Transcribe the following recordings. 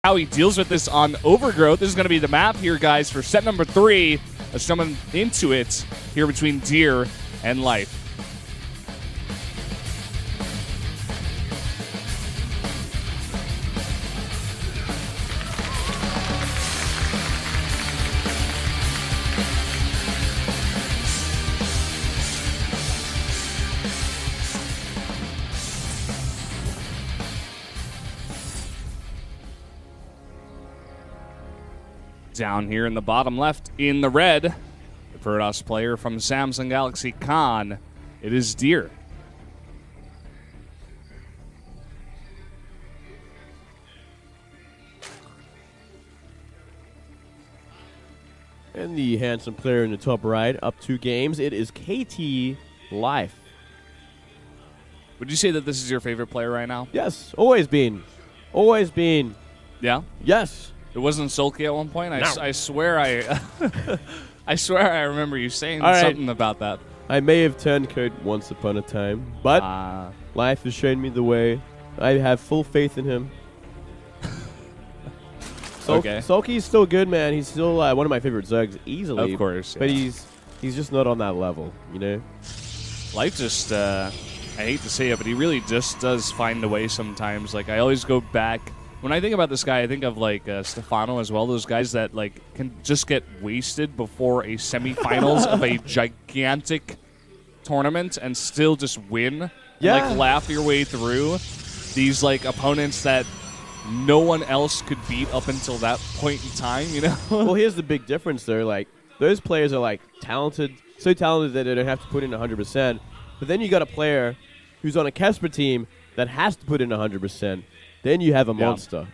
how he deals with this on Overgrowth. This is going to be the map here, guys, for set number 3. Let's jump into it here between Deer and Life. Down here in the bottom left, in the red, the Protoss player from Samsung Galaxy Con, it is Deer. And the handsome player in the top right, up 2 games, it is KT Life. Would you say that this is your favorite player right now? Yes, always been. Always been. Yeah? Yes. It wasn't Sulky at one point? No. I swear I swear I remember you saying All right. something about that. I may have turned code once upon a time, but Life has shown me the way. I have full faith in him. Okay. Sulky's still good, man. He's still one of my favorite Zergs, easily. Of course. But Yeah. he's just not on that level, you know? Life just, I hate to say it, but he really just does find a way sometimes. Like, I always go back. When I think about this guy, I think of, like, Stefano as well. Those guys that, like, can just get wasted before a semifinals of a gigantic tournament and still just win. Yeah. And, like, laugh your way through these, like, opponents that no one else could beat up until that point in time, you know? Well, here's the big difference, though. Like, those players are, like, talented, so talented that they don't have to put in 100%. But then you got a player who's on a Kesper team that has to put in 100%. Then you have a monster.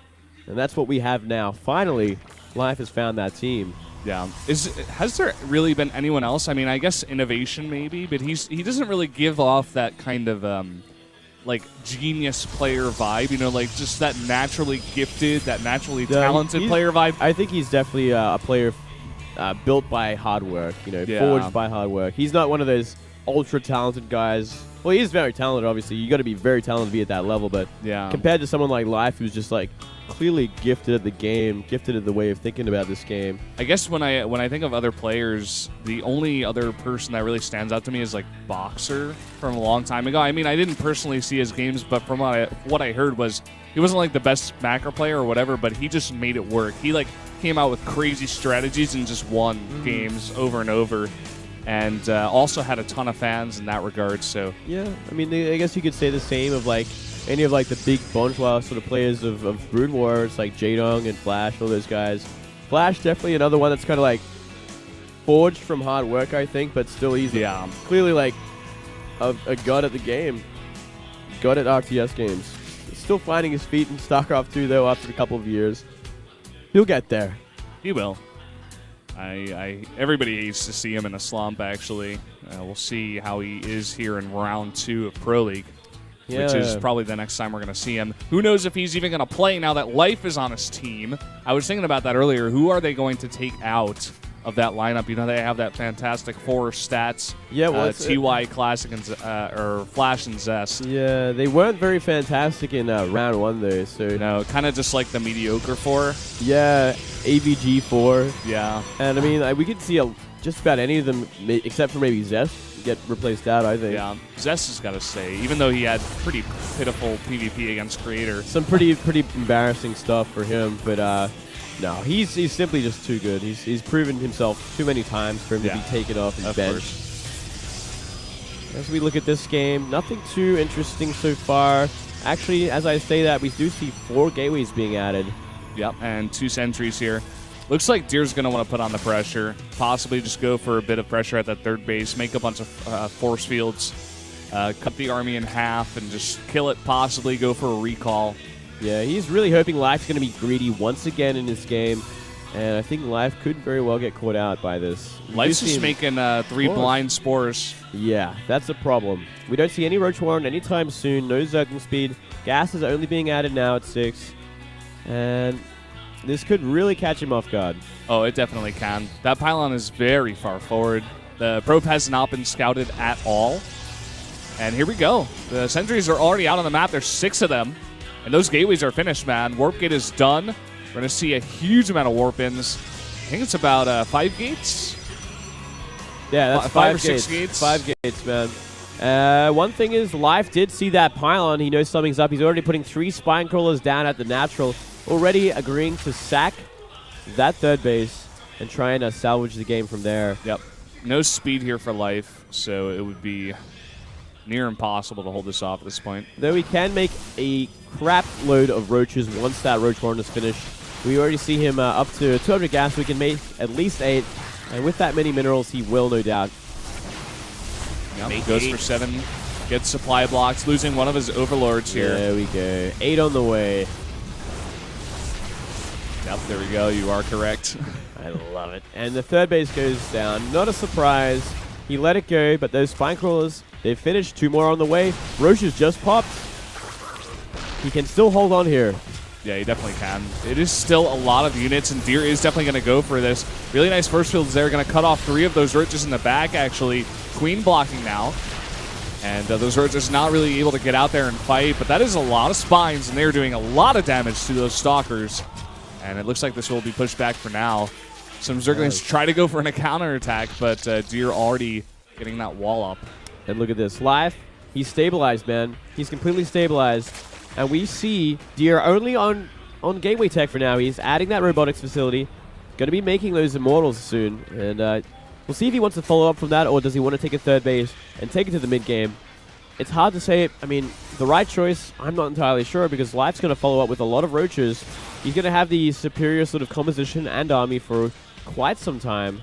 And that's what we have now. Finally, Life has found that team. Yeah. Has there really been anyone else? I mean, I guess Innovation maybe, but he doesn't really give off that kind of like genius player vibe, you know, like just that naturally gifted, that naturally talented player vibe. I think he's definitely a player built by hard work, you know, forged by hard work. He's not one of those ultra talented guys. Well, he is very talented, obviously. You got to be very talented to be at that level, but compared to someone like Life, who's just like clearly gifted at the game, gifted at the way of thinking about this game. I guess when I think of other players, the only other person that really stands out to me is like Boxer from a long time ago. I mean, I didn't personally see his games, but from what I heard was he wasn't like the best macro player or whatever, but he just made it work. He like came out with crazy strategies and just won games over and over. And also had a ton of fans in that regard. So yeah, I mean, I guess you could say the same of like any of like the big bourgeois sort of players of Brood War. It's like Jaedong and Flash, all those guys. Flash definitely another one that's kind of like forged from hard work, I think, but still he's clearly like a god at the game, god at RTS games. Still finding his feet in StarCraft 2 though after a couple of years. He'll get there. He will. Everybody needs to see him in a slump, actually. We'll see how he is here in round 2 of Pro League, which is probably the next time we're going to see him. Who knows if he's even going to play now that Life is on his team. I was thinking about that earlier. Who are they going to take out of that lineup? You know, they have that fantastic 4 stats. Yeah, well, TY, Classic, and or Flash and Zest. Yeah, they weren't very fantastic in round 1, though. So no, kind of just like the mediocre 4. Yeah, AVG 4. Yeah. And I mean, we could see just about any of them, except for maybe Zest, get replaced out, I think. Yeah, Zest has got to stay, even though he had pretty pitiful PvP against Creator. Some pretty embarrassing stuff for him, but no, he's simply just too good. He's proven himself too many times for him to be taken off his bench. As we look at this game, nothing too interesting so far. Actually, as I say that, we do see 4 gateways being added. Yep, and 2 sentries here. Looks like Deer's going to want to put on the pressure, possibly just go for a bit of pressure at that third base, make a bunch of force fields, cut the army in half, and just kill it, possibly go for a recall. Yeah, he's really hoping Life's going to be greedy once again in this game, and I think Life could very well get caught out by this. Life's just making 3 blind spores. Yeah, that's a problem. We don't see any Roach Warren anytime soon, no Zergling speed. Gas is only being added now at 6, and this could really catch him off guard. Oh, it definitely can. That pylon is very far forward. The probe has not been scouted at all. And here we go. The sentries are already out on the map. There's 6 of them. And those gateways are finished, man. Warp gate is done. We're going to see a huge amount of warp-ins. I think it's about 5 gates. Yeah, that's 5 or 6 gates. 5 gates, man. One thing is, Life did see that pylon. He knows something's up. He's already putting 3 spine crawlers down at the natural. Already agreeing to sack that third base and try and salvage the game from there. Yep. No speed here for Life, so it would be near impossible to hold this off at this point. Though we can make a crap load of roaches once that roach warren is finished. We already see him up to 200 gas. We can make at least 8. And with that many minerals, he will, no doubt. Yep. Goes for 7. Gets supply blocks, losing one of his overlords here. There we go. 8 on the way. Yep, there we go. You are correct. I love it. And the third base goes down. Not a surprise. He let it go, but those spine crawlers, they've finished. 2 more on the way. Roche's just popped. He can still hold on here. Yeah, he definitely can. It is still a lot of units, and Deer is definitely going to go for this. Really nice first fields there. Going to cut off 3 of those roaches in the back, actually. Queen blocking now. And those roaches not really able to get out there and fight, but that is a lot of spines, and they're doing a lot of damage to those stalkers. And it looks like this will be pushed back for now. Some Zerglings try to go for a counterattack, but Deer already getting that wall up. And look at this. Life, he's stabilized, man. He's completely stabilized. And we see Deer only on gateway tech for now. He's adding that robotics facility. Going to be making those immortals soon. And we'll see if he wants to follow up from that, or does he want to take a third base and take it to the mid game. It's hard to say. I mean, the right choice, I'm not entirely sure, because Life's going to follow up with a lot of roaches. He's going to have the superior sort of composition and army for quite some time.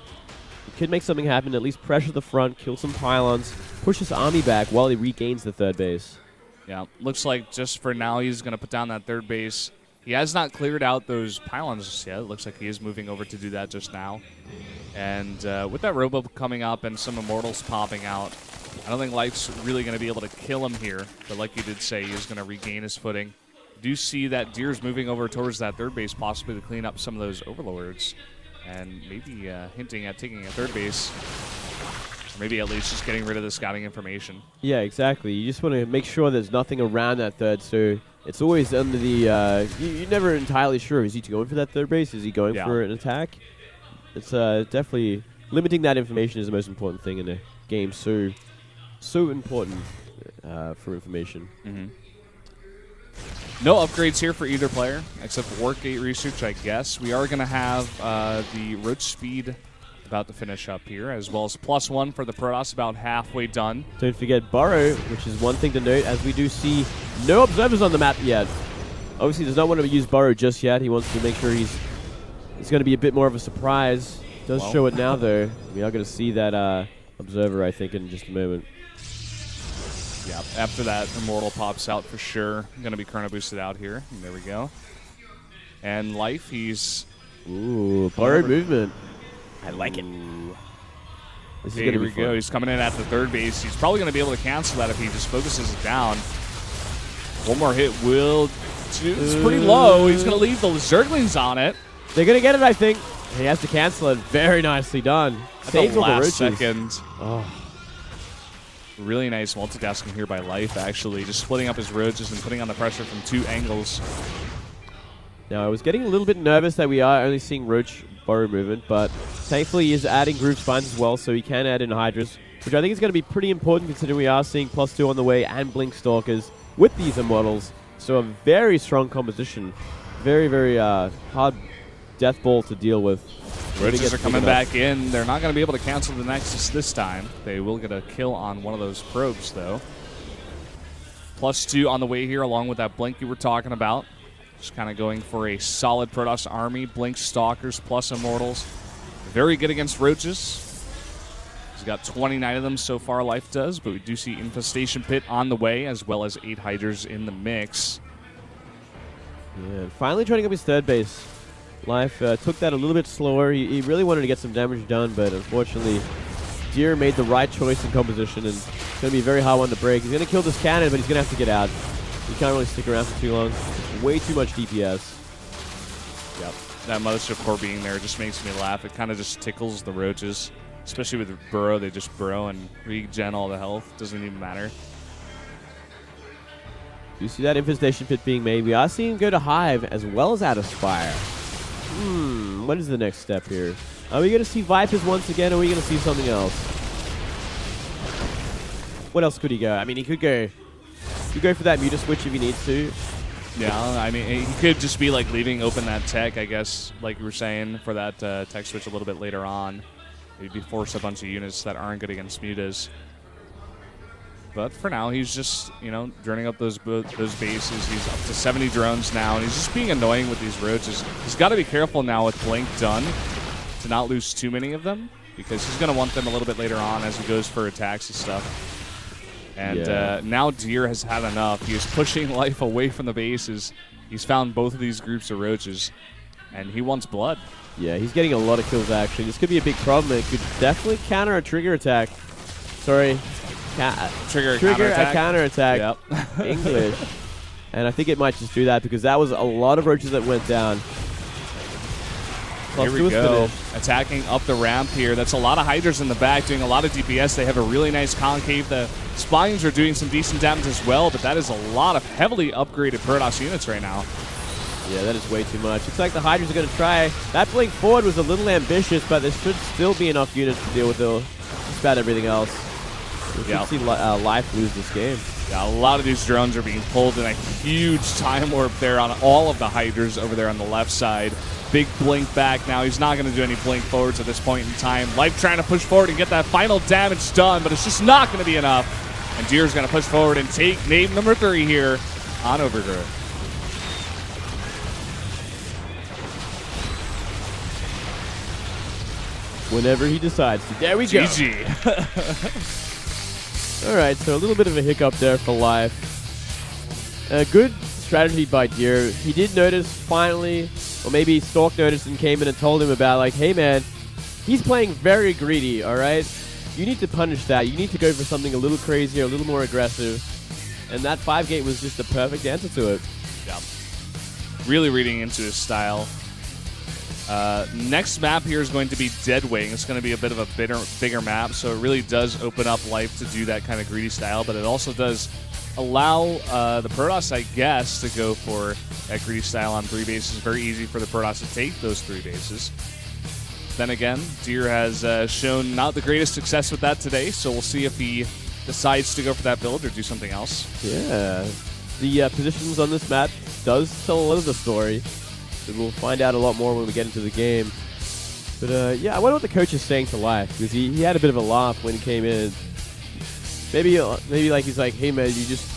He could make something happen, at least pressure the front, kill some pylons, push his army back while he regains the third base. Yeah, looks like just for now he's going to put down that third base. He has not cleared out those pylons just yet. It looks like he is moving over to do that just now. And with that robo coming up and some immortals popping out, I don't think Life's really going to be able to kill him here. But like you did say, he is going to regain his footing. Do see that Deer's moving over towards that third base, possibly to clean up some of those overlords. And maybe hinting at taking a third base. Or maybe at least just getting rid of the scouting information. Yeah, exactly. You just want to make sure there's nothing around that third, so it's always under the... you're never entirely sure. Is he going for that third base? Is he going for an attack? It's definitely... Limiting that information is the most important thing in a game. So important for information. Mm-hmm. No upgrades here for either player, except for Work Gate Research, I guess. We are going to have the Roach Speed about to finish up here, as well as +1 for the Protoss, about halfway done. Don't forget Burrow, which is one thing to note, as we do see no observers on the map yet. Obviously, does not want to use Burrow just yet. He wants to make sure it's going to be a bit more of a surprise. Does show it now, though. We are going to see that observer, I think, in just a moment. Yeah, after that, Immortal pops out for sure. Going to be chrono boosted out here. And there we go. And Life, he's... Ooh, Burrow movement. I like it. This is here we go. He's coming in at the third base. He's probably going to be able to cancel that if he just focuses it down. One more hit will... It's pretty low. He's going to leave the Zerglings on it. They're going to get it, I think. He has to cancel it. Very nicely done. Saves all the roaches. Second. Oh. Really nice multitasking here by Life, actually. Just splitting up his roaches and putting on the pressure from 2 angles. Now, I was getting a little bit nervous that we are only seeing Roach Burrow movement, but thankfully he is adding group spines as well, so he can add in Hydras, which I think is going to be pretty important considering we are seeing +2 on the way and Blink Stalkers with these immortals. So a very strong composition. Very, very hard death ball to deal with. Roaches are coming back in. They're not going to be able to cancel the Nexus this time. They will get a kill on one of those probes, though. +2 on the way here, along with that Blink you were talking about. Just kind of going for a solid Protoss army. Blink Stalkers plus Immortals. Very good against Roaches. He's got 29 of them so far, Life does, but we do see Infestation Pit on the way, as well as 8 Hydras in the mix. Yeah, finally turning up his third base. Life took that a little bit slower. He really wanted to get some damage done, but unfortunately, Deer made the right choice in composition, and it's going to be a very hard one to break. He's going to kill this cannon, but he's going to have to get out. He can't really stick around for too long. Way too much DPS. Yep. That Mothership Core being there just makes me laugh. It kind of just tickles the Roaches, especially with Burrow. They just burrow and regen all the health. Doesn't even matter. You see that Infestation Pit being made. We are seeing him go to Hive as well as out of Spire. What is the next step here? Are we going to see Vipers once again, or are we going to see something else? What else could he go? I mean, he could go for that muta switch if he needs to. Yeah, I mean, he could just be like leaving open that tech, I guess, like you were saying, for that tech switch a little bit later on. Maybe force a bunch of units that aren't good against mutas. But for now, he's just, droning up those bases. He's up to 70 drones now, and he's just being annoying with these roaches. He's got to be careful now with Blink done to not lose too many of them, because he's going to want them a little bit later on as he goes for attacks and stuff. And now Deer has had enough. He is pushing life away from the bases. He's found both of these groups of roaches, and he wants blood. Yeah, he's getting a lot of kills, actually. This could be a big problem. It could definitely counter a trigger attack. Sorry. Trigger a counter attack. Yep. English. And I think it might just do that because that was a lot of roaches that went down. Here we go. Attacking up the ramp here. That's a lot of Hydras in the back doing a lot of DPS. They have a really nice concave. The Spines are doing some decent damage as well, but that is a lot of heavily upgraded Protoss units right now. Yeah, that is way too much. Looks like the Hydras are going to try. That blink forward was a little ambitious, but there should still be enough units to deal with just about everything else. We should see Life lose this game. Yeah, a lot of these drones are being pulled in a huge time warp there on all of the Hydras over there on the left side. Big blink back now. He's not going to do any blink forwards at this point in time. Life trying to push forward and get that final damage done, but it's just not going to be enough. And Deer's going to push forward and take name number 3 here on Overgrowth. Whenever he decides to. There we go. GG. All right, so a little bit of a hiccup there for Life. A good strategy by Deer. He did notice finally, or maybe Stork noticed and came in and told him about, like, hey man, he's playing very greedy, all right? You need to punish that. You need to go for something a little crazier, a little more aggressive. And that 5-gate was just the perfect answer to it. Yeah. Really reading into his style. Next map here is going to be Deadwing. It's going to be a bit of a bigger map, so it really does open up Life to do that kind of greedy style, but it also does allow the Protoss, I guess, to go for that greedy style on 3 bases. Very easy for the Protoss to take those 3 bases. Then again, Deer has shown not the greatest success with that today, so we'll see if he decides to go for that build or do something else. Yeah, the positions on this map does tell a lot of the story. So we'll find out a lot more when we get into the game. But yeah, I wonder what the coach is saying to Life, because he had a bit of a laugh when he came in. Maybe like he's like, hey man, you just